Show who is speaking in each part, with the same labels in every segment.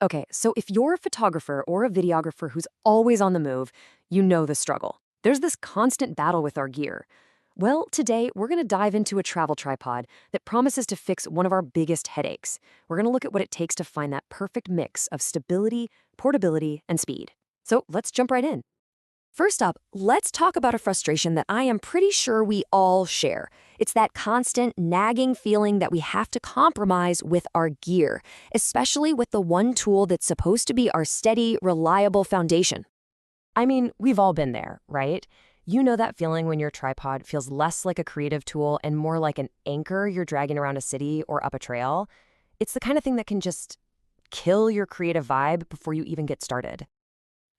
Speaker 1: Okay, so if you're a photographer or a videographer who's always on the move, you know the struggle. There's this constant battle with our gear. Well, today we're going to dive into a travel tripod that promises to fix one of our biggest headaches. We're going to look at what it takes to find that perfect mix of stability, portability, and speed. So let's jump right in. First up, let's talk about a frustration that I am pretty sure we all share. It's that constant, nagging feeling that we have to compromise with our gear, especially with the one tool that's supposed to be our steady, reliable foundation. I mean, we've all been there, right? You know that feeling when your tripod feels less like a creative tool and more like an anchor you're dragging around a city or up a trail? It's the kind of thing that can just kill your creative vibe before you even get started.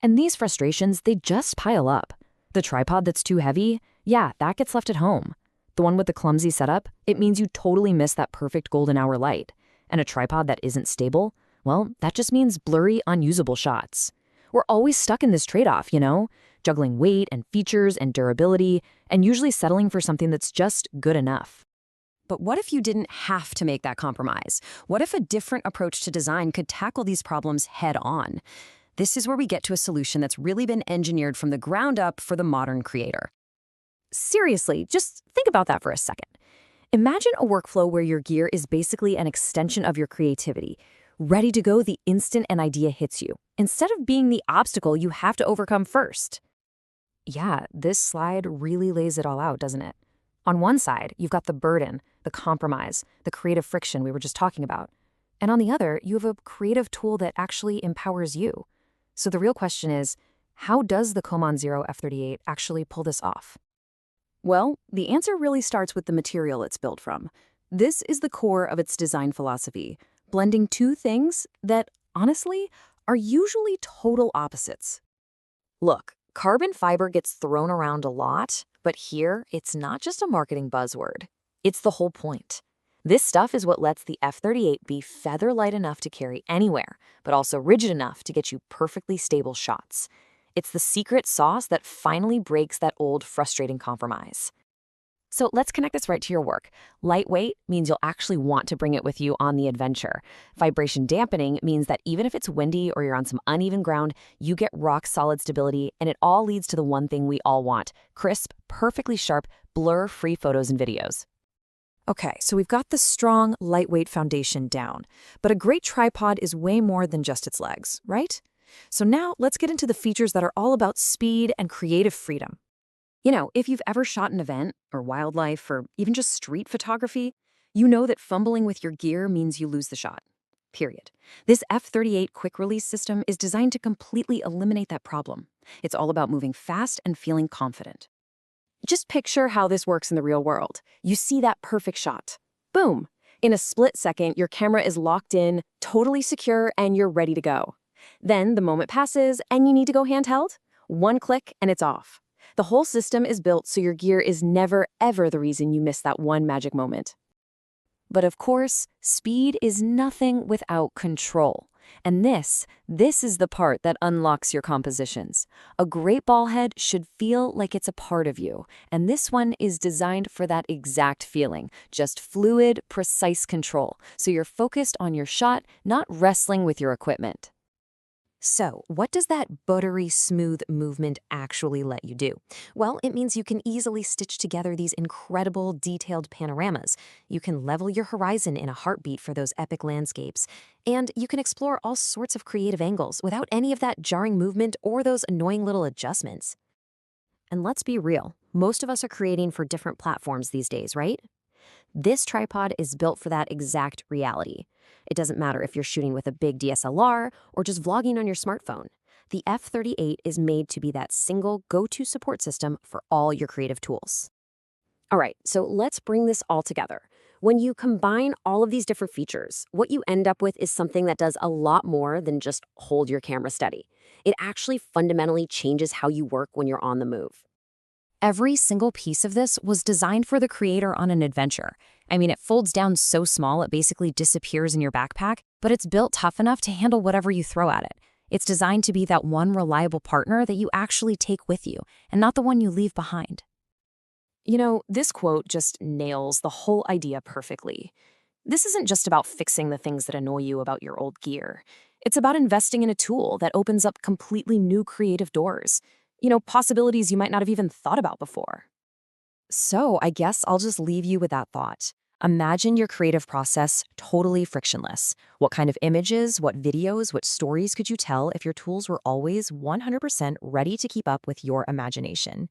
Speaker 1: And these frustrations, they just pile up. The tripod that's too heavy, yeah, that gets left at home. The one with the clumsy setup, it means you totally miss that perfect golden hour light. And a tripod that isn't stable, well, that just means blurry, unusable shots. We're always stuck in this trade-off, juggling weight and features and durability, and usually settling for something that's just good enough. But what if you didn't have to make that compromise? What if a different approach to design could tackle these problems head on? This is where we get to a solution that's really been engineered from the ground up for the modern creator. Seriously, just think about that for a second. Imagine a workflow where your gear is basically an extension of your creativity, ready to go the instant an idea hits you, instead of being the obstacle you have to overcome first. Yeah, this slide really lays it all out, doesn't it? On one side, you've got the burden, the compromise, the creative friction we were just talking about. And on the other, you have a creative tool that actually empowers you. So the real question is, how does the COMAN Zero F38 actually pull this off? Well, the answer really starts with the material it's built from. This is the core of its design philosophy, blending two things that, honestly, are usually total opposites. Look, carbon fiber gets thrown around a lot, but here it's not just a marketing buzzword. It's the whole point. This stuff is what lets the F38 be feather light enough to carry anywhere, but also rigid enough to get you perfectly stable shots. It's the secret sauce that finally breaks that old, frustrating compromise. So let's connect this right to your work. Lightweight means you'll actually want to bring it with you on the adventure. Vibration dampening means that even if it's windy or you're on some uneven ground, you get rock-solid stability, and it all leads to the one thing we all want: crisp, perfectly sharp, blur-free photos and videos. Okay, so we've got the strong, lightweight foundation down, but a great tripod is way more than just its legs, right? So now let's get into the features that are all about speed and creative freedom. If you've ever shot an event, or wildlife, or even just street photography, you know that fumbling with your gear means you lose the shot. Period. This F38 Quick Release system is designed to completely eliminate that problem. It's all about moving fast and feeling confident. Just picture how this works in the real world. You see that perfect shot. Boom! In a split second, your camera is locked in, totally secure, and you're ready to go. Then the moment passes, and you need to go handheld. One click, and it's off. The whole system is built so your gear is never, ever the reason you miss that one magic moment. But of course, speed is nothing without control. And this is the part that unlocks your compositions. A great ball head should feel like it's a part of you, and this one is designed for that exact feeling, just fluid, precise control, so you're focused on your shot, not wrestling with your equipment. So, what does that buttery smooth movement actually let you do? Well, it means you can easily stitch together these incredible detailed panoramas. You can level your horizon in a heartbeat for those epic landscapes. And you can explore all sorts of creative angles without any of that jarring movement or those annoying little adjustments. And let's be real, most of us are creating for different platforms these days, right? This tripod is built for that exact reality. It doesn't matter if you're shooting with a big DSLR or just vlogging on your smartphone. The F38 is made to be that single go-to support system for all your creative tools. All right, so let's bring this all together. When you combine all of these different features, what you end up with is something that does a lot more than just hold your camera steady. It actually fundamentally changes how you work when you're on the move. Every single piece of this was designed for the creator on an adventure. I mean, it folds down so small it basically disappears in your backpack, but it's built tough enough to handle whatever you throw at it. It's designed to be that one reliable partner that you actually take with you, and not the one you leave behind. This quote just nails the whole idea perfectly. This isn't just about fixing the things that annoy you about your old gear. It's about investing in a tool that opens up completely new creative doors. Possibilities you might not have even thought about before. So I guess I'll just leave you with that thought. Imagine your creative process totally frictionless. What kind of images, what videos, what stories could you tell if your tools were always 100% ready to keep up with your imagination?